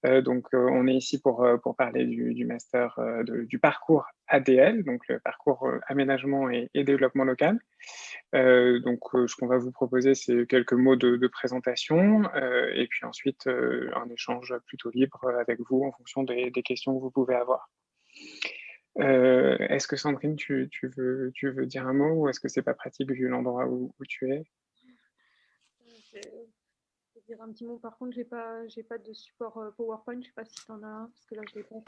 On est ici pour parler du master, du parcours ADL, donc le parcours aménagement et développement local. Ce qu'on va vous proposer, c'est quelques mots de présentation et puis ensuite un échange plutôt libre avec vous en fonction des questions que vous pouvez avoir. Est-ce que Sandrine, tu veux dire un mot ou est-ce que c'est pas pratique vu l'endroit où tu es? Je vais dire un petit mot. Par contre, j'ai pas de support PowerPoint. Je sais pas si tu en as un, parce que là, je l'ai pas.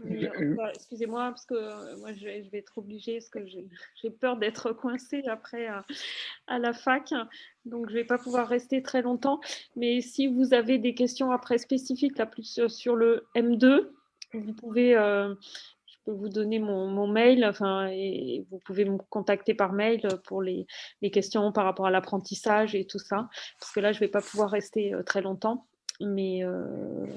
Mais excusez-moi, parce que moi, je vais être obligée, parce que j'ai peur d'être coincée après à la fac. Donc, je vais pas pouvoir rester très longtemps. Mais si vous avez des questions après spécifiques, là, plus sur le M2, vous pouvez, je peux vous donner mon mail, enfin, et vous pouvez me contacter par mail pour les questions par rapport à l'apprentissage et tout ça. Parce que là, je vais pas pouvoir rester très longtemps. Mais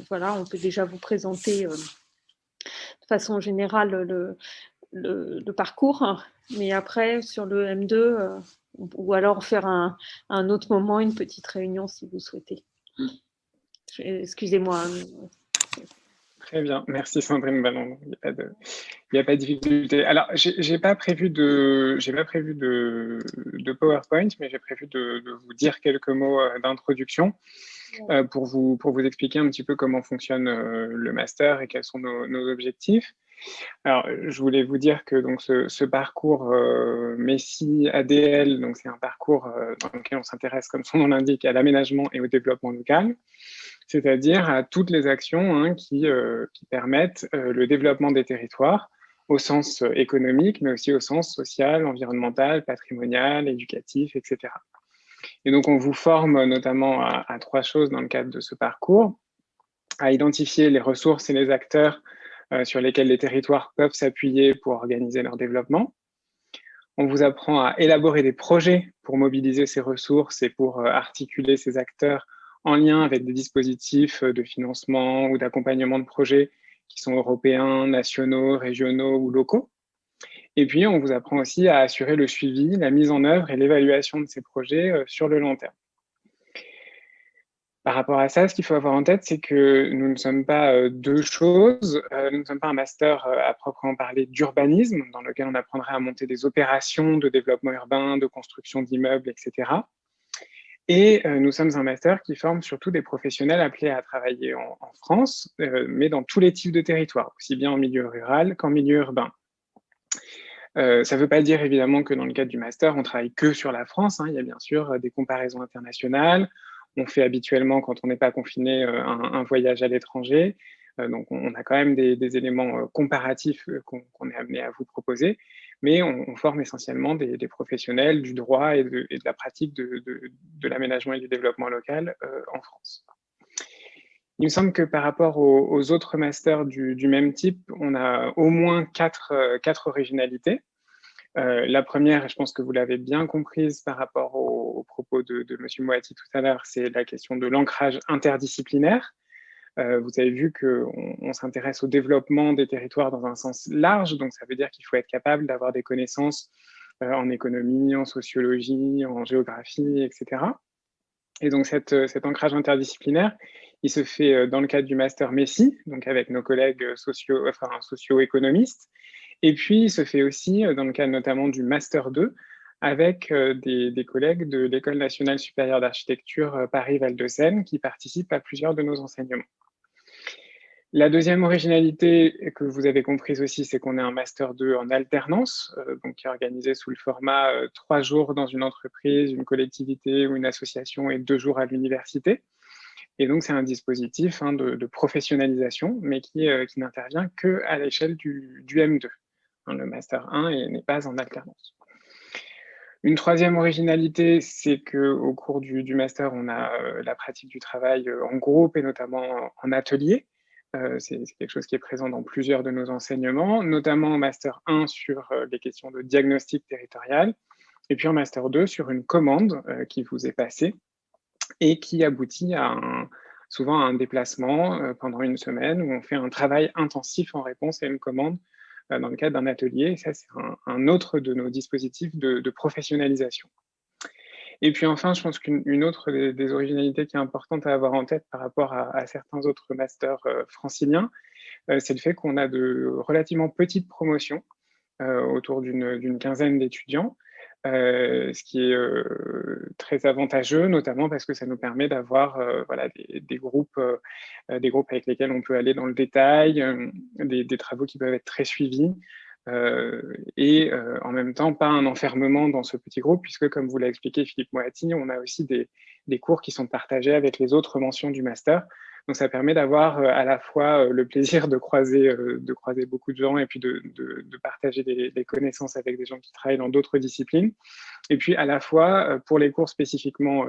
voilà, on peut déjà vous présenter de façon générale le parcours. Mais après, sur le M2, ou alors faire un autre moment, une petite réunion si vous souhaitez. Excusez-moi. Très bien, merci Sandrine Ballon. Il n'y a pas de difficulté. Alors, j'ai pas prévu de PowerPoint, mais j'ai prévu de vous dire quelques mots d'introduction pour vous expliquer un petit peu comment fonctionne le master et quels sont nos objectifs. Alors, je voulais vous dire que donc ce parcours MESSI ADL, donc c'est un parcours dans lequel on s'intéresse, comme son nom l'indique, à l'aménagement et au développement local, c'est-à-dire à toutes les actions qui permettent le développement des territoires au sens économique, mais aussi au sens social, environnemental, patrimonial, éducatif, etc. Et donc, on vous forme notamment à trois choses dans le cadre de ce parcours: à identifier les ressources et les acteurs sur lesquels les territoires peuvent s'appuyer pour organiser leur développement. On vous apprend à élaborer des projets pour mobiliser ces ressources et pour articuler ces acteurs en lien avec des dispositifs de financement ou d'accompagnement de projets qui sont européens, nationaux, régionaux ou locaux. Et puis, on vous apprend aussi à assurer le suivi, la mise en œuvre et l'évaluation de ces projets sur le long terme. Par rapport à ça, ce qu'il faut avoir en tête, c'est que nous ne sommes pas deux choses. Nous ne sommes pas un master à proprement parler d'urbanisme, dans lequel on apprendrait à monter des opérations de développement urbain, de construction d'immeubles, etc. Et nous sommes un master qui forme surtout des professionnels appelés à travailler en France, mais dans tous les types de territoires, aussi bien en milieu rural qu'en milieu urbain. Ça ne veut pas dire évidemment que dans le cadre du master, on travaille que sur la France. Il y a bien sûr des comparaisons internationales. On fait habituellement, quand on n'est pas confiné, un voyage à l'étranger. Donc, on a quand même des éléments comparatifs qu'on est amené à vous proposer. Mais on forme essentiellement des professionnels du droit et de la pratique de l'aménagement et du développement local en France. Il me semble que par rapport aux autres masters du même type, on a au moins quatre originalités. La première, et je pense que vous l'avez bien comprise par rapport aux propos de M. Moati tout à l'heure, c'est la question de l'ancrage interdisciplinaire. Vous avez vu qu'on s'intéresse au développement des territoires dans un sens large, donc ça veut dire qu'il faut être capable d'avoir des connaissances en économie, en sociologie, en géographie, etc. Et donc cet ancrage interdisciplinaire, il se fait dans le cadre du master MESSI, donc avec nos collègues socio-économistes, et puis il se fait aussi dans le cadre notamment du master 2, avec des collègues de l'École nationale supérieure d'architecture Paris-Val de Seine qui participent à plusieurs de nos enseignements. La deuxième originalité que vous avez comprise aussi, c'est qu'on est un master 2 en alternance, donc qui est organisé sous le format 3 jours dans une entreprise, une collectivité ou une association et 2 jours à l'université. Et donc, c'est un dispositif de professionnalisation, mais qui n'intervient qu'à l'échelle du M2. Le master 1 n'est pas en alternance. Une troisième originalité, c'est qu'au cours du master, on a la pratique du travail en groupe et notamment en atelier. C'est quelque chose qui est présent dans plusieurs de nos enseignements, notamment en master 1 sur les questions de diagnostic territorial, et puis en master 2 sur une commande qui vous est passée et qui aboutit souvent à un déplacement pendant une semaine où on fait un travail intensif en réponse à une commande dans le cadre d'un atelier. Et ça, c'est un autre de nos dispositifs de professionnalisation. Et puis enfin, je pense qu'une autre des originalités qui est importante à avoir en tête par rapport à certains autres masters franciliens, c'est le fait qu'on a de relativement petites promotions, autour d'une quinzaine d'étudiants, ce qui est très avantageux, notamment parce que ça nous permet d'avoir voilà, des groupes avec lesquels on peut aller dans le détail, des travaux qui peuvent être très suivis, et en même temps pas un enfermement dans ce petit groupe, puisque comme vous l'a expliqué Philippe Moati, on a aussi des cours qui sont partagés avec les autres mentions du master. Donc ça permet d'avoir à la fois le plaisir de croiser beaucoup de gens et puis de partager des connaissances avec des gens qui travaillent dans d'autres disciplines, et puis à la fois pour les cours spécifiquement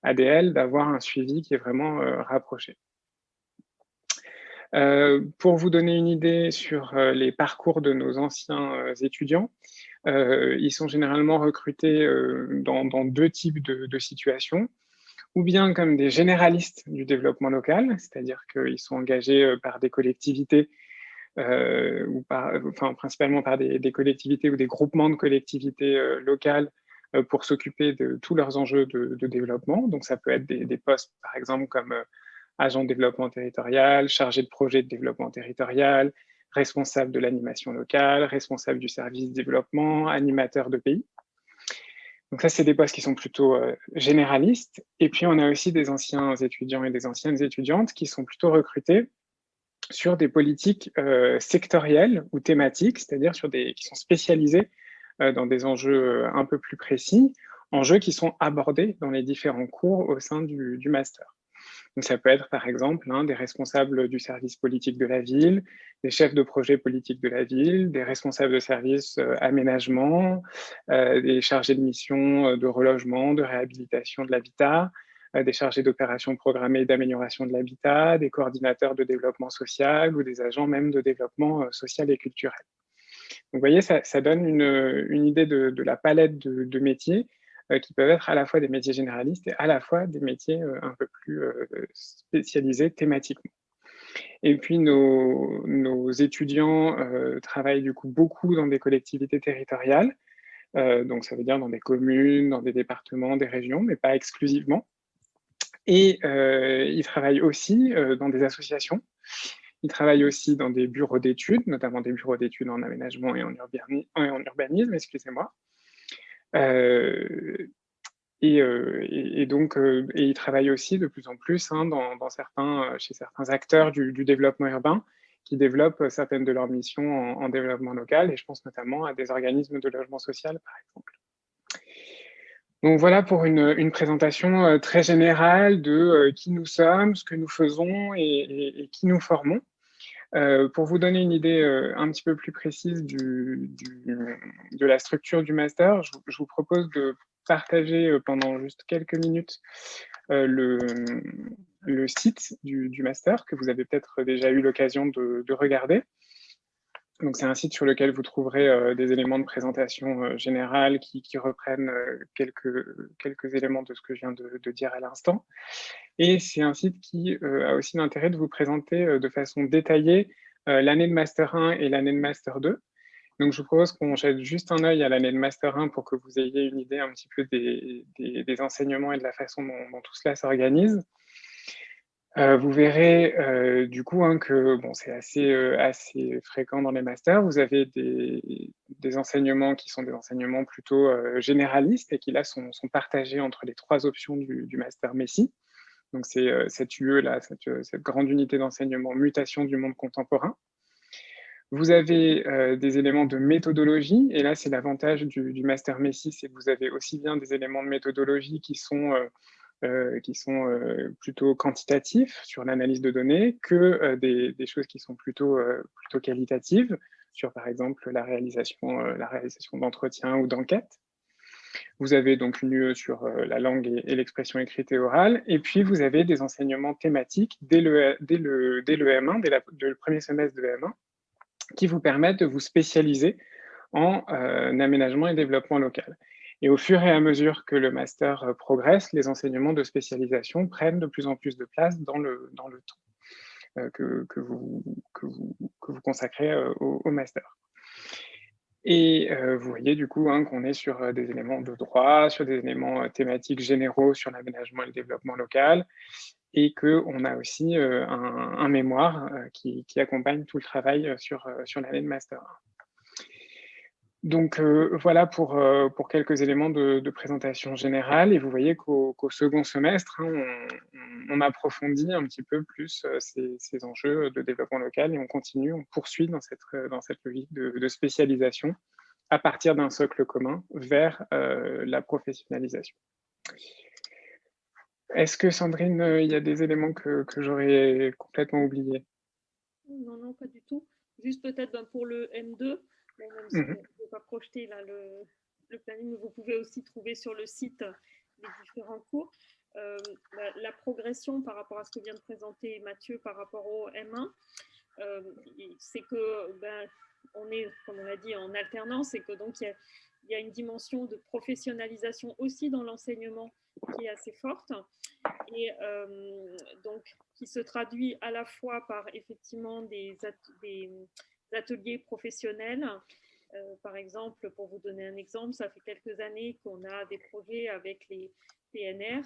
ADL, d'avoir un suivi qui est vraiment rapproché. Pour vous donner une idée sur les parcours de nos anciens étudiants, ils sont généralement recrutés dans deux types de situations, ou bien comme des généralistes du développement local, c'est-à-dire qu'ils sont engagés par des collectivités, principalement par des collectivités ou des groupements de collectivités locales pour s'occuper de tous leurs enjeux de développement. Donc ça peut être des postes, par exemple, comme agent de développement territorial, chargé de projet de développement territorial, responsable de l'animation locale, responsable du service développement, animateur de pays. Donc ça, c'est des postes qui sont plutôt généralistes. Et puis, on a aussi des anciens étudiants et des anciennes étudiantes qui sont plutôt recrutés sur des politiques sectorielles ou thématiques, c'est-à-dire qui sont spécialisés dans des enjeux un peu plus précis, enjeux qui sont abordés dans les différents cours au sein du master. Donc ça peut être par exemple des responsables du service politique de la ville, des chefs de projet politique de la ville, des responsables de service aménagement, des chargés de mission de relogement, de réhabilitation de l'habitat, des chargés d'opérations programmées d'amélioration de l'habitat, des coordinateurs de développement social ou des agents même de développement social et culturel. Donc vous voyez, ça donne une idée de la palette de métiers qui peuvent être à la fois des métiers généralistes et à la fois des métiers un peu plus spécialisés thématiquement. Et puis nos étudiants travaillent du coup beaucoup dans des collectivités territoriales, donc ça veut dire dans des communes, dans des départements, des régions, mais pas exclusivement. Et ils travaillent aussi dans des associations. Ils travaillent aussi dans des bureaux d'études, notamment des bureaux d'études en aménagement et en urbanisme, excusez-moi. Et donc, ils travaillent aussi de plus en plus chez certains acteurs du développement urbain qui développent certaines de leurs missions en développement local, et je pense notamment à des organismes de logement social, par exemple. Donc voilà pour une présentation très générale de qui nous sommes, ce que nous faisons et qui nous formons. Pour vous donner une idée un petit peu plus précise de la structure du master, je vous propose de partager pendant juste quelques minutes le site du master que vous avez peut-être déjà eu l'occasion de regarder. Donc c'est un site sur lequel vous trouverez des éléments de présentation générale qui reprennent quelques éléments de ce que je viens de dire à l'instant. Et c'est un site qui a aussi l'intérêt de vous présenter de façon détaillée l'année de Master 1 et l'année de Master 2. Donc je vous propose qu'on jette juste un œil à l'année de Master 1 pour que vous ayez une idée un petit peu des enseignements et de la façon dont tout cela s'organise. Vous verrez du coup que bon, c'est assez fréquent dans les masters. Vous avez des enseignements qui sont des enseignements plutôt généralistes et qui là sont partagés entre les trois options du master Messi. Donc c'est cette UE-là, cette grande unité d'enseignement mutation du monde contemporain. Vous avez des éléments de méthodologie, et là c'est l'avantage du master Messi, c'est que vous avez aussi bien des éléments de méthodologie qui sont plutôt quantitatifs sur l'analyse de données que des choses qui sont plutôt qualitatives sur par exemple la réalisation d'entretiens ou d'enquêtes. Vous avez donc une UE sur la langue et l'expression écrite et orale, et puis vous avez des enseignements thématiques dès le M1, dès le premier semestre de M1, qui vous permettent de vous spécialiser en aménagement et développement local. Et au fur et à mesure que le master progresse, les enseignements de spécialisation prennent de plus en plus de place dans le temps que vous consacrez au master. Et vous voyez du coup hein, qu'on est sur des éléments de droit, sur des éléments thématiques généraux sur l'aménagement et le développement local, et qu'on a aussi un mémoire qui accompagne tout le travail sur l'année de master 1. Donc voilà pour quelques éléments de présentation générale, et vous voyez qu'au second semestre, hein, on approfondit un petit peu plus ces enjeux de développement local, et on continue, on poursuit dans cette logique de spécialisation à partir d'un socle commun vers la professionnalisation. Est-ce que Sandrine, il y a des éléments que j'aurais complètement oubliés? Non, non, pas du tout. Juste peut-être pour le M2, bon, même si on ne peut pas projeter là, le planning, vous pouvez aussi trouver sur le site les différents cours. La progression par rapport à ce que vient de présenter Mathieu par rapport au M1, c'est que on est, comme on l'a dit, en alternance, et que donc il y a une dimension de professionnalisation aussi dans l'enseignement qui est assez forte, et donc qui se traduit à la fois par effectivement des ateliers professionnels. Par exemple, pour vous donner un exemple, ça fait quelques années qu'on a des projets avec les PNR,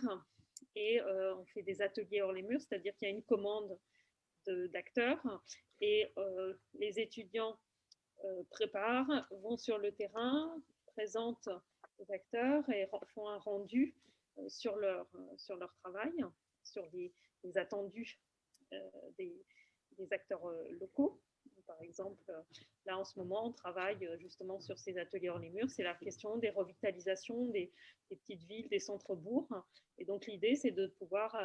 et on fait des ateliers hors les murs, c'est-à-dire qu'il y a une commande d'acteurs, et les étudiants préparent, vont sur le terrain, présentent aux acteurs et font un rendu sur leur travail, sur les attendus des acteurs locaux. Par exemple, là en ce moment, on travaille justement sur ces ateliers hors les murs. C'est la question des revitalisations des petites villes, des centres-bourgs. Et donc l'idée, c'est de pouvoir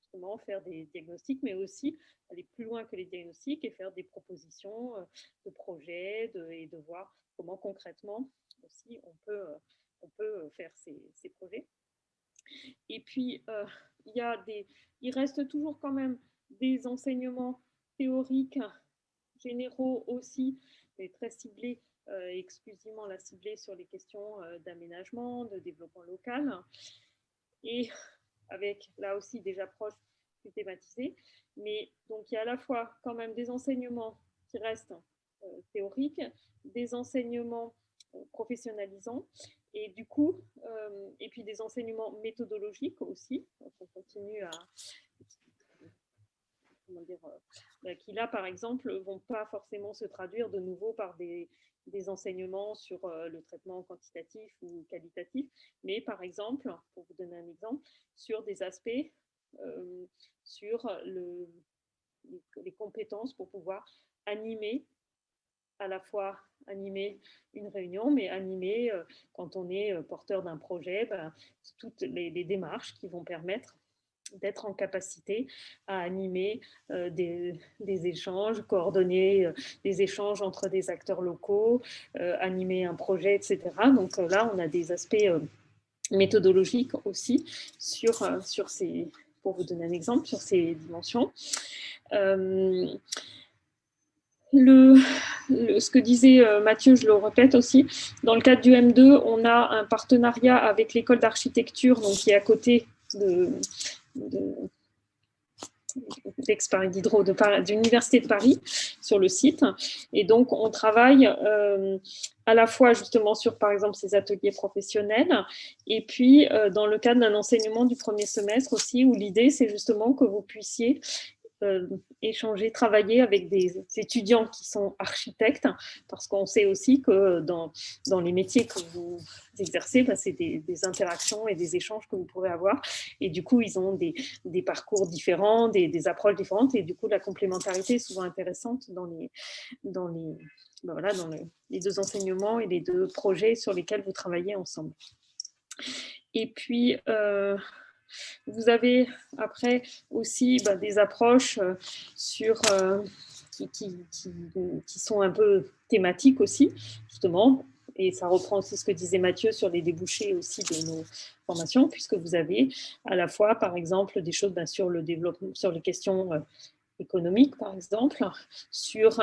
justement faire des diagnostics, mais aussi aller plus loin que les diagnostics et faire des propositions de projets, et de voir comment concrètement aussi on peut faire ces projets. Et puis, il reste toujours quand même des enseignements théoriques généraux aussi, mais très ciblés, exclusivement là ciblés sur les questions d'aménagement, de développement local, et avec là aussi des approches plus thématisées. Mais donc il y a à la fois quand même des enseignements qui restent théoriques, des enseignements professionnalisants, et du coup, et puis des enseignements méthodologiques aussi, donc on continue à, comment dire, qui là par exemple vont pas forcément se traduire de nouveau par des enseignements sur le traitement quantitatif ou qualitatif, mais par exemple, pour vous donner un exemple, sur des aspects sur les compétences pour pouvoir animer, à la fois animer une réunion, mais animer, quand on est porteur d'un projet, toutes les démarches qui vont permettre d'être en capacité à animer des échanges, coordonner des échanges entre des acteurs locaux, animer un projet, etc. Donc là, on a des aspects méthodologiques aussi sur ces, pour vous donner un exemple, sur ces dimensions. Ce que disait Mathieu, je le répète aussi, dans le cadre du M2, on a un partenariat avec l'école d'architecture, donc qui est à côté d'Aix-Paris Diderot, de l'Université de Paris, sur le site. Et donc, on travaille à la fois justement sur, par exemple, ces ateliers professionnels, et puis dans le cadre d'un enseignement du premier semestre aussi, où l'idée, c'est justement que vous puissiez échanger, travailler avec des étudiants qui sont architectes, parce qu'on sait aussi que dans les métiers que vous exercez, c'est des interactions et des échanges que vous pourrez avoir, et du coup ils ont des parcours différents, des approches différentes, et du coup la complémentarité est souvent intéressante dans les deux enseignements et les deux projets sur lesquels vous travaillez ensemble. Et puis vous avez après aussi des approches sur, qui sont un peu thématiques aussi, justement, et ça reprend aussi ce que disait Mathieu sur les débouchés aussi de nos formations, puisque vous avez à la fois, par exemple, des choses sur le développement, sur les questions économiques, par exemple, sur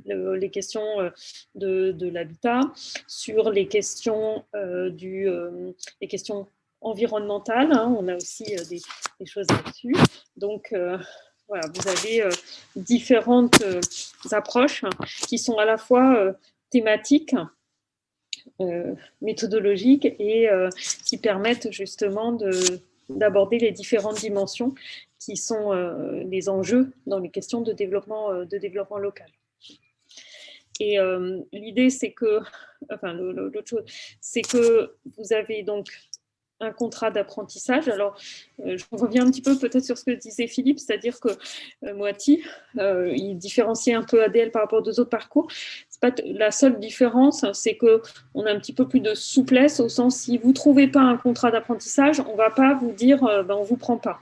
les questions de l'habitat, sur les questions les questions environnementales, hein, on a aussi des choses là-dessus. Donc, voilà, vous avez différentes approches qui sont à la fois thématiques méthodologiques et qui permettent justement d'aborder les différentes dimensions qui sont les enjeux dans les questions de développement local. Et l'idée, c'est que, enfin, l'autre chose, c'est que vous avez donc un contrat d'apprentissage. Alors, je reviens un petit peu peut-être sur ce que disait Philippe, c'est-à-dire que Moati, il différenciait un peu ADL par rapport aux autres parcours. C'est pas la seule différence, c'est qu'on a un petit peu plus de souplesse au sens, si vous ne trouvez pas un contrat d'apprentissage, on ne va pas vous dire, ben, on ne vous prend pas.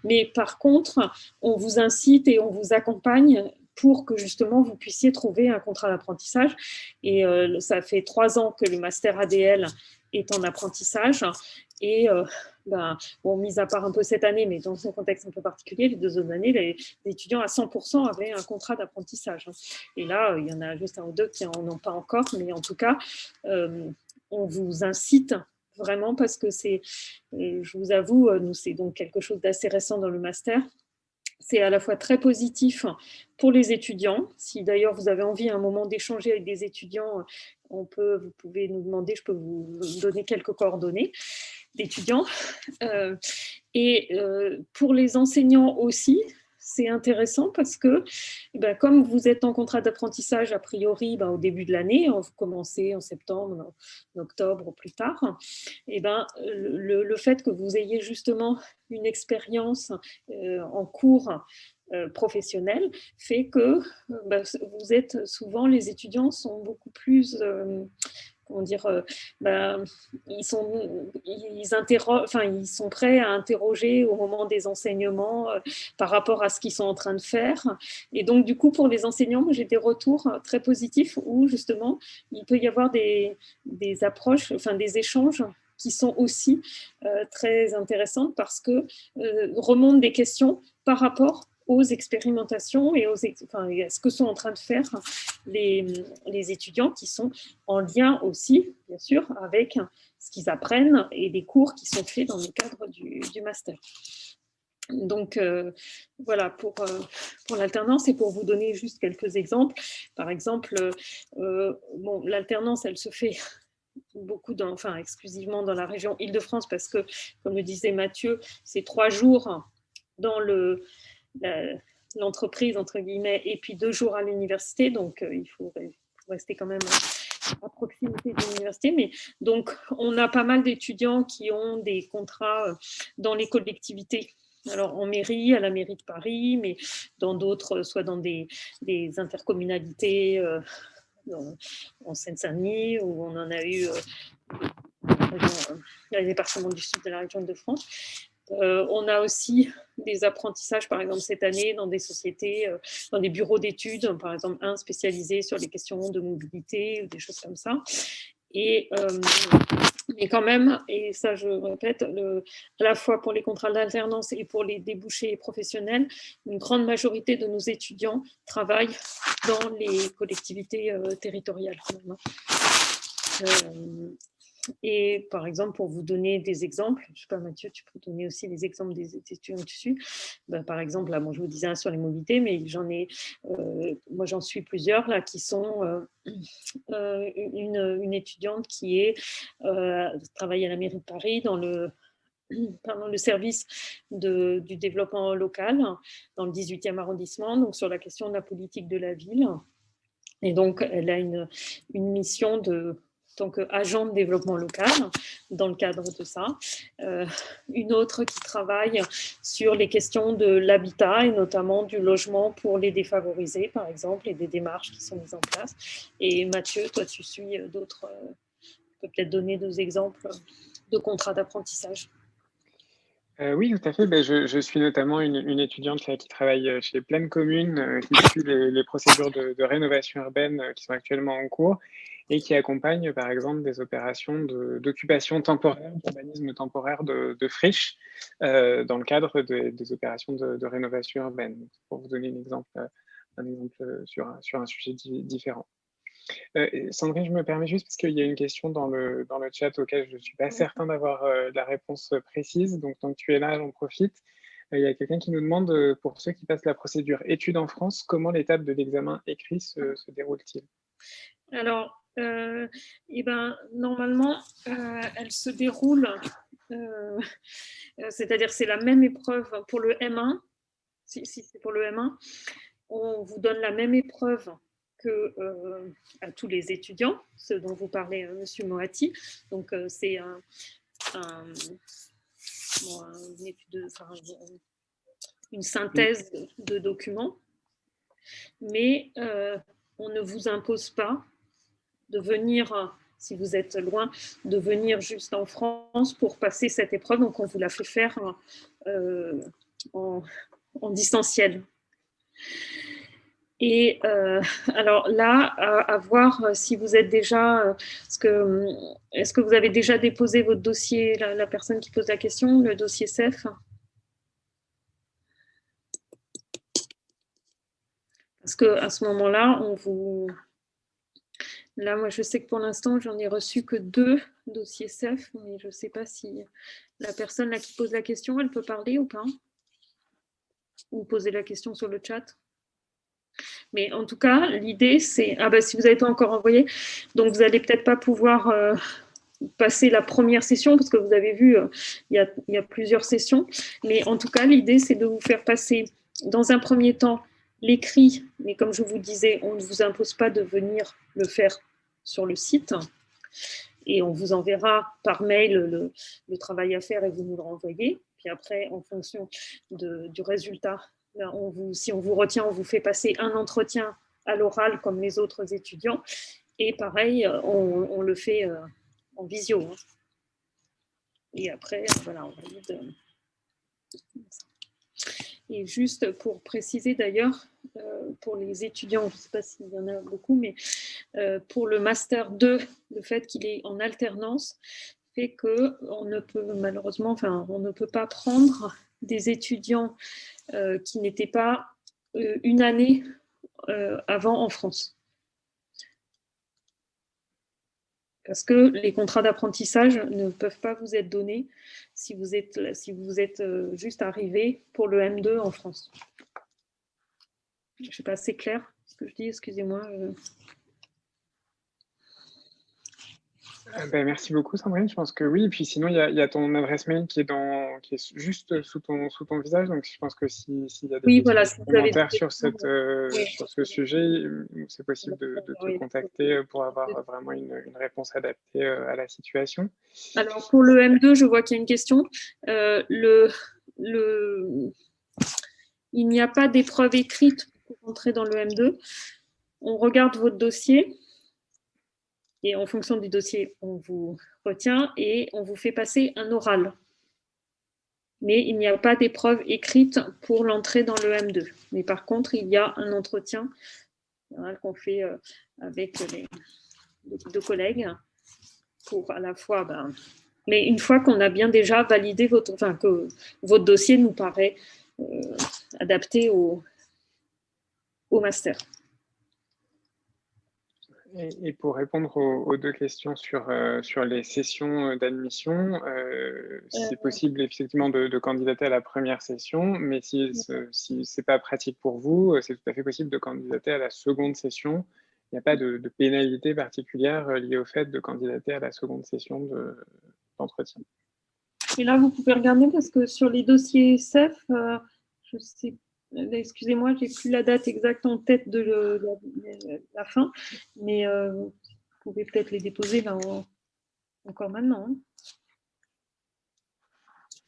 Mais par contre, on vous incite et on vous accompagne pour que justement vous puissiez trouver un contrat d'apprentissage. Et ça fait 3 ans que le master ADL est en apprentissage. Et bon, mis à part un peu cette année, mais dans un contexte un peu particulier, les 2 autres années, les étudiants à 100% avaient un contrat d'apprentissage. Et là, il y en a juste 1 ou 2 qui n'en ont pas encore, mais en tout cas, on vous incite vraiment parce que c'est, je vous avoue, nous, c'est donc quelque chose d'assez récent dans le master. C'est à la fois très positif pour les étudiants. Si d'ailleurs vous avez envie à un moment d'échanger avec des étudiants, vous pouvez nous demander, je peux vous donner quelques coordonnées d'étudiants. Et pour les enseignants aussi, c'est intéressant parce que comme vous êtes en contrat d'apprentissage a priori au début de l'année, vous commencez en septembre, en octobre ou plus tard, et le fait que vous ayez justement une expérience en cours professionnel fait que vous êtes souvent, les étudiants sont beaucoup plus comment dire, ils sont prêts à interroger au moment des enseignements par rapport à ce qu'ils sont en train de faire. Et donc, du coup, pour les enseignants, moi, j'ai des retours très positifs où, justement, il peut y avoir des approches, enfin, des échanges qui sont aussi très intéressantes parce que remontent des questions par rapport aux expérimentations et à ce que sont en train de faire les étudiants qui sont en lien aussi, bien sûr, avec ce qu'ils apprennent et les cours qui sont faits dans le cadre du master. Donc, voilà, pour l'alternance et pour vous donner juste quelques exemples. Par exemple, l'alternance, elle se fait exclusivement dans la région Île-de-France parce que, comme le disait Mathieu, c'est 3 jours dans l'entreprise, entre guillemets, et puis 2 jours à l'université. Donc, il faut rester quand même à proximité de l'université. Mais donc, on a pas mal d'étudiants qui ont des contrats dans les collectivités. Alors, en mairie, à la mairie de Paris, mais dans d'autres, soit dans des intercommunalités en Seine-Saint-Denis, où on en a eu dans les départements du sud de la région de France. On a aussi des apprentissages, par exemple, cette année, dans des sociétés, dans des bureaux d'études, par exemple, un spécialisé sur les questions de mobilité ou des choses comme ça. Et mais quand même, et ça je répète, à la fois pour les contrats d'alternance et pour les débouchés professionnels, une grande majorité de nos étudiants travaillent dans les collectivités territoriales. Et par exemple, pour vous donner des exemples, je ne sais pas Mathieu, tu peux donner aussi les exemples des étudiants dessus. Par exemple, là, je vous disais sur les mobilités, mais moi j'en suis plusieurs là qui sont une étudiante qui travaille à la mairie de Paris dans le service du développement local dans le 18e arrondissement, donc sur la question de la politique de la ville. Et donc, elle a une mission en tant qu'agent de développement local dans le cadre de ça. Une autre qui travaille sur les questions de l'habitat et notamment du logement pour les défavorisés, par exemple, et des démarches qui sont mises en place. Et Mathieu, toi, tu suis d'autres, tu peux peut-être donner 2 exemples de contrats d'apprentissage. Oui, tout à fait. Je suis notamment une étudiante là, qui travaille chez Pleine Commune, qui suit les procédures de rénovation urbaine qui sont actuellement en cours et qui accompagne, par exemple, des opérations d'occupation temporaire, d'urbanisme temporaire de friches dans le cadre des opérations de rénovation urbaine. Pour vous donner un exemple sur un sujet différent. Sandrine, je me permets juste parce qu'il y a une question dans le chat auquel je ne suis pas certain d'avoir la réponse précise. Donc, tant que tu es là, j'en profite. Il y a quelqu'un qui nous demande, pour ceux qui passent la procédure études en France, comment l'étape de l'examen écrit se déroule-t-il? Alors, Et ben, normalement, elle se déroule, c'est-à-dire c'est la même épreuve pour le M1, si c'est pour le M1, on vous donne la même épreuve que à tous les étudiants, ce dont vous parlez, Monsieur Moati. Donc, c'est une étude, une synthèse de documents, mais on ne vous impose pas de venir, si vous êtes loin, de venir juste en France pour passer cette épreuve. Donc, on vous la fait faire en distanciel. Et alors là, à voir si vous êtes déjà, est-ce que vous avez déjà déposé votre dossier, la personne qui pose la question, le dossier CEF? Parce qu'à ce moment-là, là, moi, je sais que pour l'instant, j'en ai reçu que 2 dossiers CEF, mais je ne sais pas si la personne là qui pose la question, elle peut parler ou pas, ou poser la question sur le chat. Mais en tout cas, l'idée, c'est... Ah ben, si vous n'avez pas encore envoyé, donc vous n'allez peut-être pas pouvoir passer la première session, parce que vous avez vu, il y a plusieurs sessions. Mais en tout cas, l'idée, c'est de vous faire passer, dans un premier temps, l'écrit. Mais comme je vous disais, on ne vous impose pas de venir le faire sur le site. Et on vous enverra par mail le travail à faire et vous nous le renvoyez. Puis après, en fonction du résultat, là, si on vous retient, on vous fait passer un entretien à l'oral comme les autres étudiants. Et pareil, on le fait en visio. Hein. Et après, voilà, on valide. Et juste pour préciser d'ailleurs, pour les étudiants, je ne sais pas s'il y en a beaucoup, mais pour le Master 2, le fait qu'il est en alternance fait qu'on ne peut malheureusement, enfin, on ne peut pas prendre des étudiants qui n'étaient pas une année avant en France. Parce que les contrats d'apprentissage ne peuvent pas vous être donnés si vous êtes juste arrivé pour le M2 en France. Je ne sais pas, c'est clair ce que je dis, excusez-moi. Ben, merci beaucoup, Sandrine. Je pense que oui. Et puis sinon, il y a ton adresse mail qui est juste sous ton visage. Donc, je pense que s'il y a des questions supplémentaires sur ce sujet, c'est possible de te contacter pour avoir vraiment une réponse adaptée à la situation. Alors, pour le M2, je vois qu'il y a une question. Il n'y a pas d'épreuve écrite pour entrer dans le M2. On regarde votre dossier. Et en fonction du dossier, on vous retient et on vous fait passer un oral. Mais il n'y a pas d'épreuve écrite pour l'entrée dans le M2. Mais par contre, il y a un entretien qu'on fait avec les 2 collègues pour à la fois... mais une fois qu'on a bien déjà validé que votre dossier nous paraît adapté au master. Et pour répondre aux 2 questions sur les sessions d'admission, c'est possible effectivement de candidater à la première session, mais si ce n'est pas pratique pour vous, c'est tout à fait possible de candidater à la seconde session. Il n'y a pas de pénalité particulière liée au fait de candidater à la seconde session d'entretien. Et là, vous pouvez regarder parce que sur les dossiers CEF, je sais, excusez-moi, j'ai plus la date exacte en tête de la fin, mais vous pouvez peut-être les déposer là encore maintenant. Hein.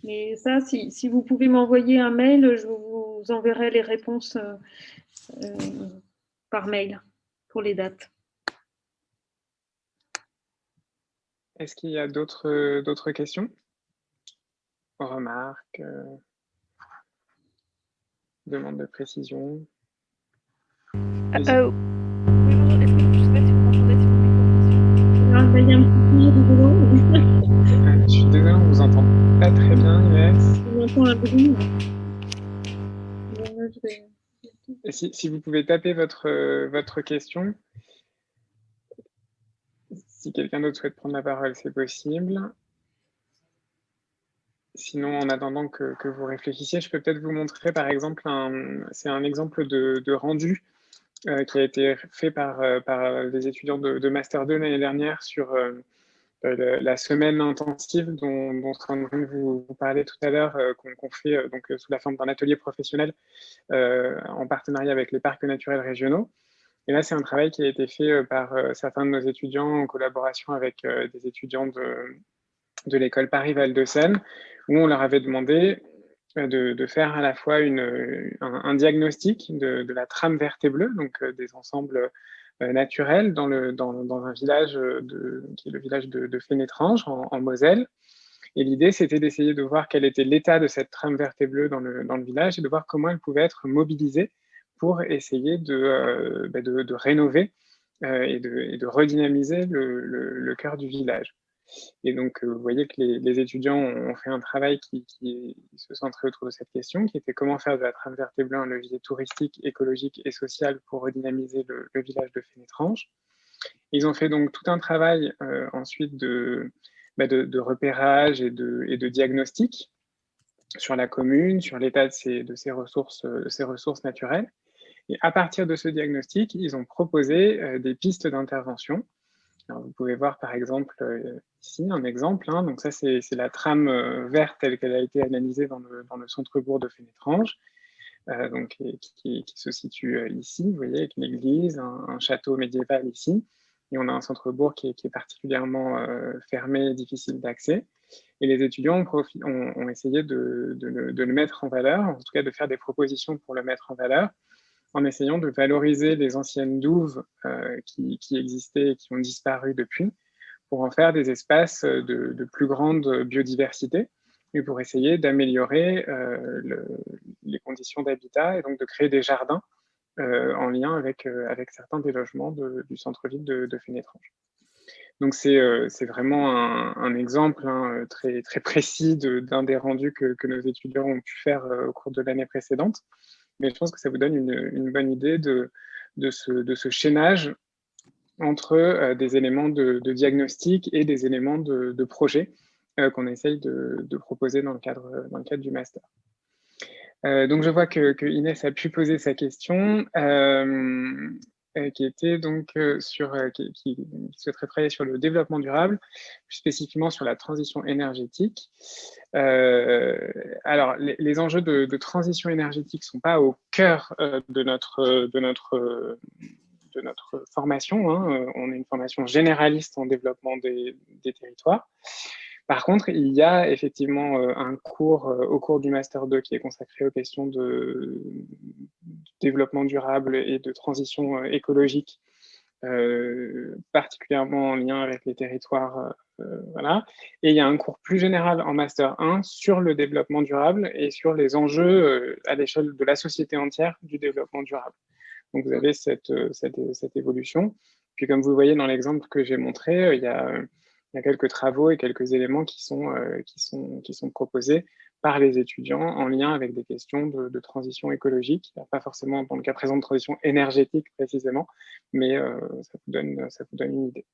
Mais ça, si vous pouvez m'envoyer un mail, je vous enverrai les réponses par mail pour les dates. Est-ce qu'il y a d'autres questions? Remarques, demandes de précision? Oui, bonjour. Est-ce que je sais pas si vous m'entendez, si vous il y a un petit rigolo. Je suis désolée, on ne vous entend pas très bien, Inès. On entend un bruit. Si vous pouvez taper votre question. Si quelqu'un d'autre souhaite prendre la parole, c'est possible. Sinon, en attendant que vous réfléchissiez, je peux peut-être vous montrer, par exemple, c'est un exemple de rendu qui a été fait par des étudiants de Master 2 l'année dernière sur la semaine intensive dont je suis en train de vous parler tout à l'heure, qu'on fait sous la forme d'un atelier professionnel en partenariat avec les parcs naturels régionaux. Et là, c'est un travail qui a été fait par certains de nos étudiants en collaboration avec des étudiants de l'école Paris-Val-de-Seine, où on leur avait demandé de faire à la fois un diagnostic de la trame verte et bleue, donc des ensembles naturels dans un village qui est le village de Fénétrange, en Moselle. Et l'idée, c'était d'essayer de voir quel était l'état de cette trame verte et bleue dans le village et de voir comment elle pouvait être mobilisée pour essayer de rénover et de redynamiser le cœur du village. Et donc, vous voyez que les étudiants ont fait un travail qui se centrait autour de cette question, qui était comment faire de la trame verte et bleue un levier touristique, écologique et social pour redynamiser le village de Fénétrange. Ils ont fait donc tout un travail ensuite de repérage et de diagnostic sur la commune, sur l'état de ses ressources naturelles. Et à partir de ce diagnostic, ils ont proposé des pistes d'intervention. Alors, vous pouvez voir par exemple ici un exemple. Donc ça, c'est la trame verte telle qu'elle a été analysée dans le centre-bourg de Fénétrange, qui se situe ici, vous voyez, avec une église, un château médiéval ici. Et on a un centre-bourg qui est particulièrement fermé et difficile d'accès. Et les étudiants ont essayé de le mettre en valeur, en tout cas de faire des propositions pour le mettre en valeur, en essayant de valoriser les anciennes douves qui existaient et qui ont disparu depuis, pour en faire des espaces de plus grande biodiversité et pour essayer d'améliorer les conditions d'habitat et donc de créer des jardins en lien avec certains des logements du centre-ville de Fénétrange. Donc c'est vraiment un exemple très, très précis d'un des rendus que nos étudiants ont pu faire au cours de l'année précédente. Mais je pense que ça vous donne une bonne idée de ce chaînage entre des éléments de diagnostic et des éléments de projet qu'on essaye de proposer dans le cadre du master. Donc je vois que Inès a pu poser sa question, qui était donc qui souhaiterait travailler sur le développement durable, plus spécifiquement sur la transition énergétique. Alors les enjeux de transition énergétique ne sont pas au cœur de notre formation. On est une formation généraliste en développement des territoires. Par contre, il y a effectivement un cours au cours du Master 2 qui est consacré aux questions de développement durable et de transition écologique, particulièrement en lien avec les territoires. Voilà. Et il y a un cours plus général en Master 1 sur le développement durable et sur les enjeux à l'échelle de la société entière du développement durable. Donc, vous avez cette évolution. Puis, comme vous le voyez dans l'exemple que j'ai montré, il y a quelques travaux et quelques éléments qui sont proposés par les étudiants en lien avec des questions de transition écologique. Pas forcément dans le cas présent de transition énergétique précisément, mais ça vous donne une idée.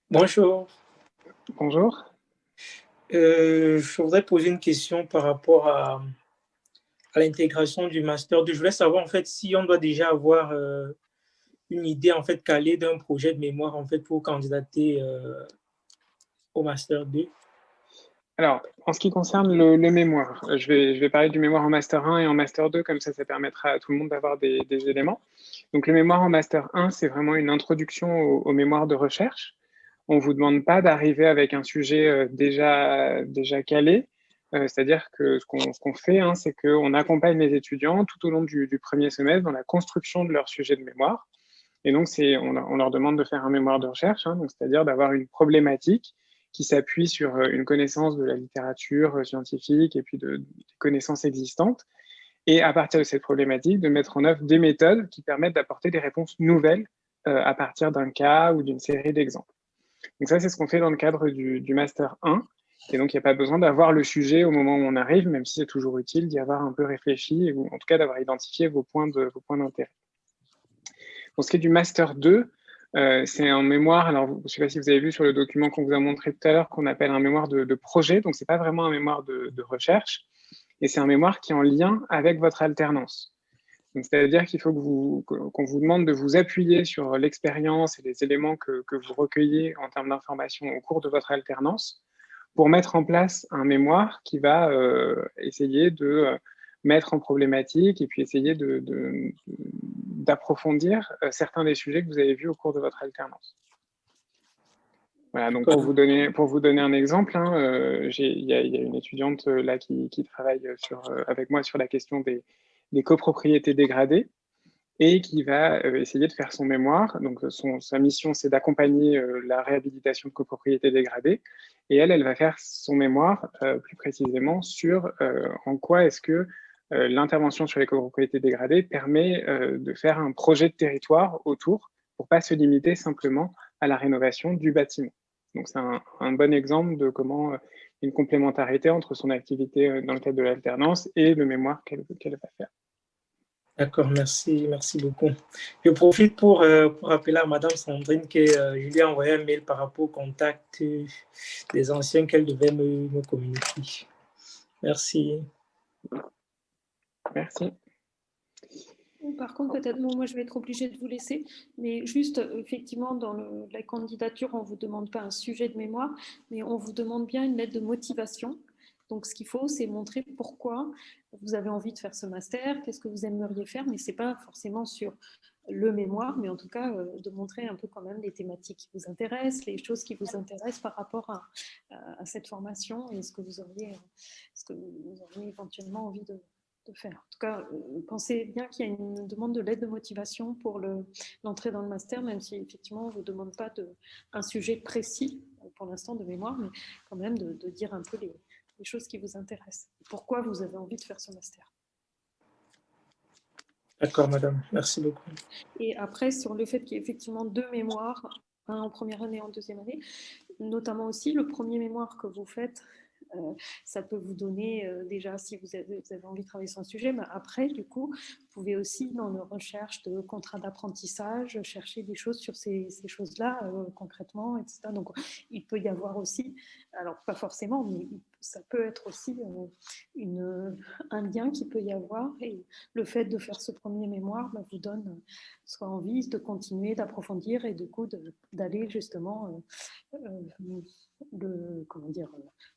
Bonjour. Bonjour. Je voudrais poser une question par rapport à l'intégration du Master 2. Je voulais savoir en fait si on doit déjà avoir une idée en fait calée d'un projet de mémoire en fait pour candidater au Master 2. Alors, en ce qui concerne le mémoire, je vais parler du mémoire en Master 1 et en Master 2, comme ça permettra à tout le monde d'avoir des éléments. Donc, le mémoire en Master 1, c'est vraiment une introduction au mémoire de recherche. On ne vous demande pas d'arriver avec un sujet déjà calé. C'est-à-dire que ce qu'on fait, c'est qu'on accompagne les étudiants tout au long du premier semestre dans la construction de leur sujet de mémoire. Et donc, on leur demande de faire un mémoire de recherche, c'est-à-dire d'avoir une problématique qui s'appuie sur une connaissance de la littérature scientifique et puis des connaissances existantes. Et à partir de cette problématique, de mettre en œuvre des méthodes qui permettent d'apporter des réponses nouvelles à partir d'un cas ou d'une série d'exemples. Donc ça, c'est ce qu'on fait dans le cadre du Master 1. Et donc, il n'y a pas besoin d'avoir le sujet au moment où on arrive, même si c'est toujours utile d'y avoir un peu réfléchi, ou en tout cas d'avoir identifié vos points d'intérêt. Pour ce qui est du Master 2, c'est un mémoire, alors je ne sais pas si vous avez vu sur le document qu'on vous a montré tout à l'heure, qu'on appelle un mémoire de projet, donc ce n'est pas vraiment un mémoire de recherche. et c'est un mémoire qui est en lien avec votre alternance. C'est-à-dire qu'il faut qu'on vous demande de vous appuyer sur l'expérience et les éléments que vous recueillez en termes d'informations au cours de votre alternance pour mettre en place un mémoire qui va essayer de mettre en problématique et puis essayer d'approfondir certains des sujets que vous avez vus au cours de votre alternance. Voilà, donc pour vous donner un exemple, hein, il y a une étudiante là qui travaille avec moi sur la question des copropriétés dégradées et qui va essayer de faire son mémoire. Donc sa mission, c'est d'accompagner la réhabilitation de copropriétés dégradées. Et elle va faire son mémoire plus précisément sur en quoi est-ce que l'intervention sur les copropriétés dégradées permet de faire un projet de territoire autour pour ne pas se limiter simplement à la rénovation du bâtiment. Donc c'est un bon exemple de comment une complémentarité entre son activité dans le cadre de l'alternance et le mémoire qu'elle va faire. D'accord, merci beaucoup. Je profite pour rappeler à Madame Sandrine que je lui ai envoyé un mail par rapport au contact des anciens qu'elle devait me communiquer. Merci. Merci. Par contre, peut-être, moi, je vais être obligée de vous laisser, mais juste, effectivement, dans la candidature, on ne vous demande pas un sujet de mémoire, mais on vous demande bien une lettre de motivation. Donc, ce qu'il faut, c'est montrer pourquoi vous avez envie de faire ce master, qu'est-ce que vous aimeriez faire, mais ce n'est pas forcément sur le mémoire, mais en tout cas, de montrer un peu quand même les thématiques qui vous intéressent, les choses qui vous intéressent par rapport à cette formation et ce que vous auriez éventuellement envie de faire. En tout cas, pensez bien qu'il y a une demande de lettre de motivation pour l'entrée dans le master, même si effectivement on ne vous demande pas un sujet précis pour l'instant de mémoire, mais quand même de dire un peu les choses qui vous intéressent. Pourquoi vous avez envie de faire ce master. D'accord, madame. Merci beaucoup. Et après, sur le fait qu'il y ait effectivement 2 mémoires, un en première année et en deuxième année, notamment aussi le premier mémoire que vous faites, ça peut vous donner déjà, si vous avez envie de travailler sur un sujet, mais après, du coup, vous pouvez aussi, dans nos recherches de contrats d'apprentissage, chercher des choses sur ces choses-là, concrètement, etc. Donc, il peut y avoir aussi, alors pas forcément, mais ça peut être aussi un lien qui peut y avoir, et le fait de faire ce premier mémoire vous donne soit envie de continuer, d'approfondir, et du coup, d'aller justement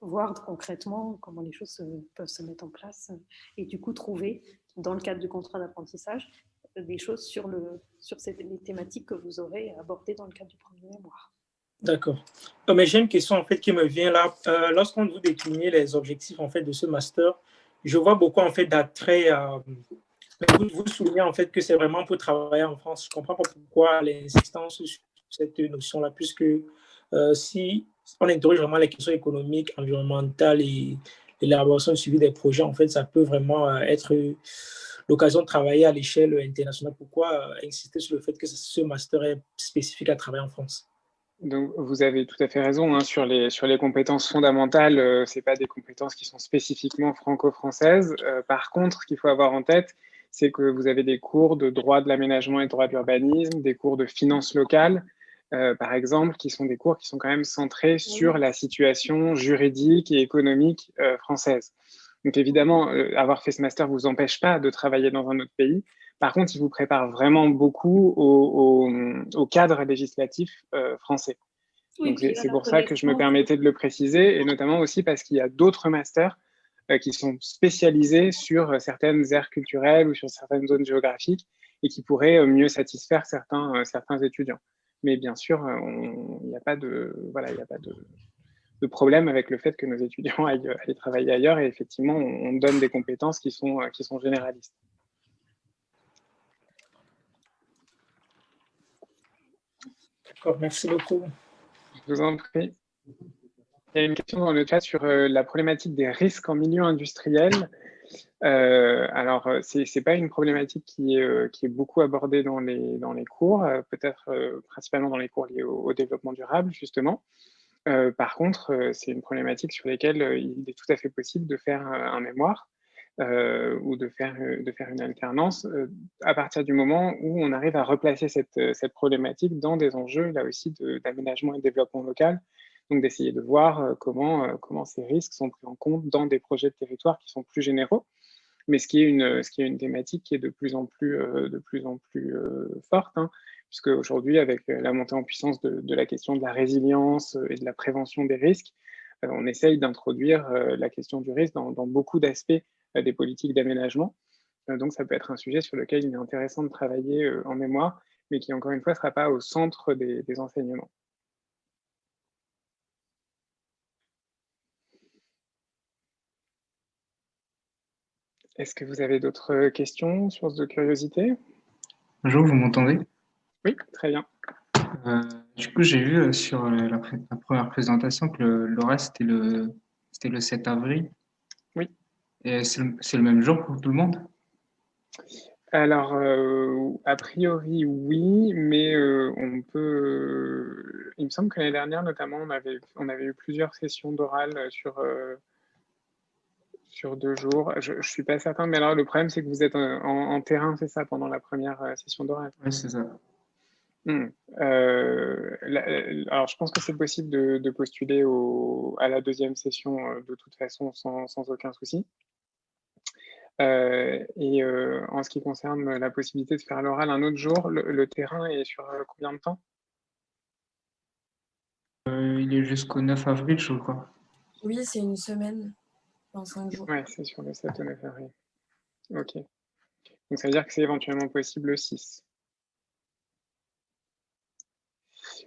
voir concrètement comment les choses peuvent se mettre en place et du coup trouver, dans le cadre du contrat d'apprentissage, des choses sur les thématiques que vous aurez abordées dans le cadre du premier mémoire. D'accord. Mais j'ai une question en fait qui me vient là. Lorsqu'on vous déclinez les objectifs en fait de ce master, je vois beaucoup en fait d'attrait. Vous soulignez en fait que c'est vraiment pour travailler en France. Je ne comprends pas pourquoi l'insistance sur cette notion-là, puisque si on interroge vraiment les questions économiques, environnementales et l'élaboration et suivi des projets, en fait, ça peut vraiment être l'occasion de travailler à l'échelle internationale. Pourquoi insister sur le fait que ce master est spécifique à travailler en France? Donc, vous avez tout à fait raison, hein, sur les compétences fondamentales, ce n'est pas des compétences qui sont spécifiquement franco-françaises. Par contre, ce qu'il faut avoir en tête, c'est que vous avez des cours de droit de l'aménagement et de droit de l'urbanisme, des cours de finances locales, par exemple, qui sont des cours qui sont quand même centrés sur la situation juridique et économique française. Donc évidemment, avoir fait ce master ne vous empêche pas de travailler dans un autre pays. Par contre, il vous prépare vraiment beaucoup au cadre législatif français. Oui, donc c'est pour ça que je me permettais de le préciser, et notamment aussi parce qu'il y a d'autres masters qui sont spécialisés sur certaines aires culturelles ou sur certaines zones géographiques et qui pourraient mieux satisfaire certains étudiants. Mais bien sûr, il n'y a pas de problème avec le fait que nos étudiants aillent travailler ailleurs, et effectivement, on donne des compétences qui sont généralistes. D'accord, merci beaucoup. Je vous en prie. Il y a une question dans le chat sur la problématique des risques en milieu industriel. Alors, ce n'est pas une problématique qui est beaucoup abordée dans les cours, peut-être principalement dans les cours liés au développement durable, justement. Par contre, c'est une problématique sur laquelle il est tout à fait possible de faire un mémoire ou de faire une alternance à partir du moment où on arrive à replacer cette problématique dans des enjeux, là aussi, d'aménagement et de développement local. Donc d'essayer de voir comment ces risques sont pris en compte dans des projets de territoire qui sont plus généraux, mais ce qui est une thématique qui est de plus en plus forte, hein, puisque aujourd'hui, avec la montée en puissance de la question de la résilience et de la prévention des risques, on essaye d'introduire la question du risque dans beaucoup d'aspects des politiques d'aménagement. Donc ça peut être un sujet sur lequel il est intéressant de travailler en mémoire, mais qui, encore une fois, ne sera pas au centre des enseignements. Est-ce que vous avez d'autres questions, sources de curiosité? Bonjour, vous m'entendez? Oui, très bien. Du coup, j'ai vu sur la première présentation que l'oral, c'était le 7 avril. Oui. Et c'est le même jour pour tout le monde? Alors, a priori, oui, mais on peut... il me semble que l'année dernière, notamment, on avait eu plusieurs sessions d'oral sur 2 jours. Je ne suis pas certain, mais alors le problème, c'est que vous êtes en terrain, c'est ça, pendant la première session d'oral? Oui, c'est ça. Alors, je pense que c'est possible de postuler à la deuxième session de toute façon sans aucun souci. Et en ce qui concerne la possibilité de faire l'oral un autre jour, le terrain est sur combien de temps? Il est jusqu'au 9 avril, je crois. Oui, c'est une semaine, dans 5 jours. Oui, c'est sur le 7 au 9 avril. Ok. Donc ça veut dire que c'est éventuellement possible le 6.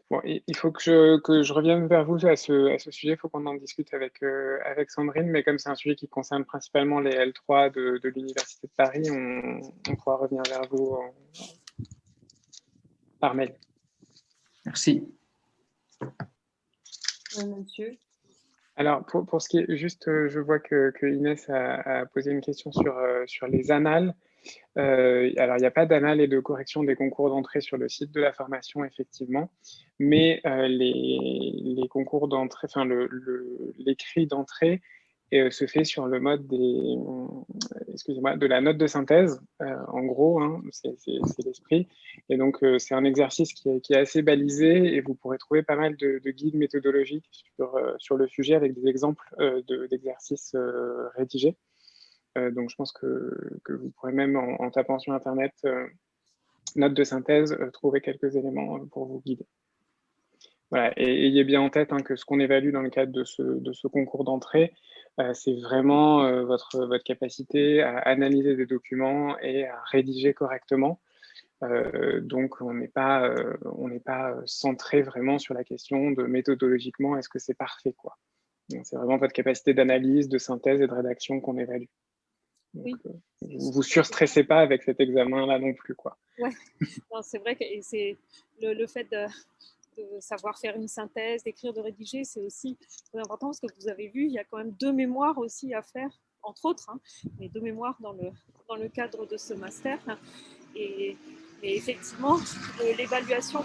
Bon, il faut que je revienne vers vous à ce sujet. Il faut qu'on en discute avec Sandrine, mais comme c'est un sujet qui concerne principalement les L3 de l'Université de Paris, on pourra revenir vers vous par mail. Merci. Monsieur. Alors, pour ce qui est juste, je vois que Inès a posé une question sur les annales. Alors, il n'y a pas d'annales et de correction des concours d'entrée sur le site de la formation, effectivement, mais les concours d'entrée, enfin, l'écrit d'entrée se fait sur le mode de la note de synthèse, en gros, hein, c'est l'esprit. Et donc, c'est un exercice qui est assez balisé et vous pourrez trouver pas mal de guides méthodologiques sur le sujet avec des exemples d'exercices rédigés. Donc, je pense que vous pourrez même, en tapant sur Internet, note de synthèse, trouver quelques éléments pour vous guider. Voilà. Et ayez bien en tête que ce qu'on évalue dans le cadre de ce concours d'entrée, c'est vraiment votre capacité à analyser des documents et à rédiger correctement. Donc, on n'est pas centré vraiment sur la question de méthodologiquement, est-ce que c'est parfait, quoi. C'est vraiment votre capacité d'analyse, de synthèse et de rédaction qu'on évalue. Donc, oui. Vous surstressez pas avec cet examen-là non plus, quoi. Ouais, c'est vrai que c'est le fait de savoir faire une synthèse, d'écrire, de rédiger, c'est aussi très important parce que vous avez vu, il y a quand même 2 mémoires aussi à faire, entre autres, hein, mais 2 mémoires dans le cadre de ce master. Et effectivement, l'évaluation,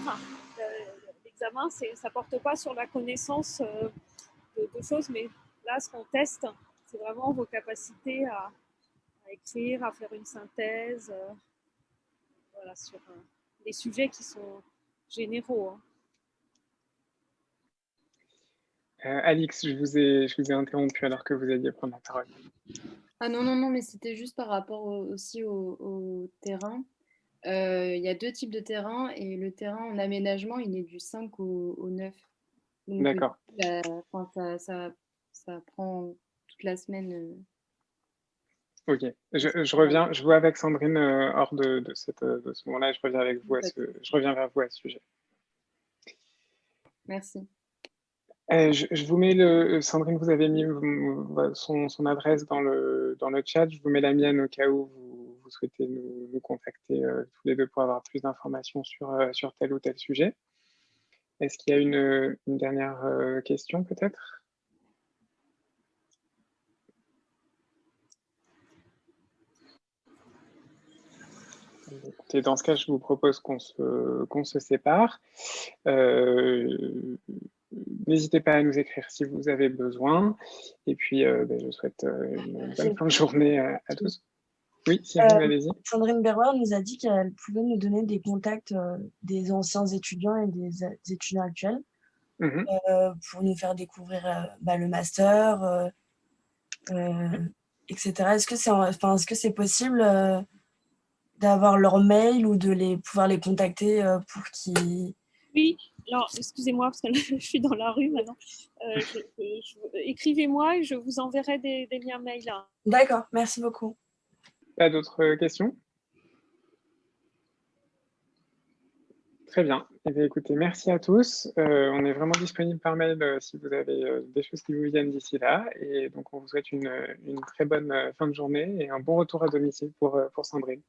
l'examen, ça porte pas sur la connaissance de choses, mais là, ce qu'on teste, c'est vraiment vos capacités à écrire, à faire une synthèse, voilà, sur des sujets qui sont généraux. Hein. Alix, je vous ai interrompu alors que vous alliez prendre la parole. Ah non, mais c'était juste par rapport aussi au terrain. Il y a 2 types de terrain et le terrain en aménagement, il est du 5 au 9. D'accord. Ça prend toute la semaine. Ok, je vois avec Sandrine hors de ce moment-là, je reviens vers vous à ce sujet. Merci. Je vous mets Sandrine, vous avez mis son adresse dans le chat, je vous mets la mienne au cas où vous souhaitez nous contacter tous les deux pour avoir plus d'informations sur tel ou tel sujet. Est-ce qu'il y a une dernière question peut-être? Écoutez, dans ce cas, je vous propose qu'on se sépare. N'hésitez pas à nous écrire si vous avez besoin. Et puis, je souhaite une bonne fin de journée à tous. Oui, Cyril, allez-y. Sandrine Berroir nous a dit qu'elle pouvait nous donner des contacts des anciens étudiants et des étudiants actuels. Mhm. pour nous faire découvrir le master, etc. Est-ce que c'est possible d'avoir leur mail ou de pouvoir les contacter pour qu'ils... Oui, alors excusez-moi parce que là, je suis dans la rue maintenant. Écrivez-moi et je vous enverrai des liens mail. Hein. D'accord, merci beaucoup. Pas d'autres questions? Très bien. Eh bien, écoutez, merci à tous. On est vraiment disponible par mail si vous avez des choses qui vous viennent d'ici là. Et donc, on vous souhaite une très bonne fin de journée et un bon retour à domicile pour Sandrine.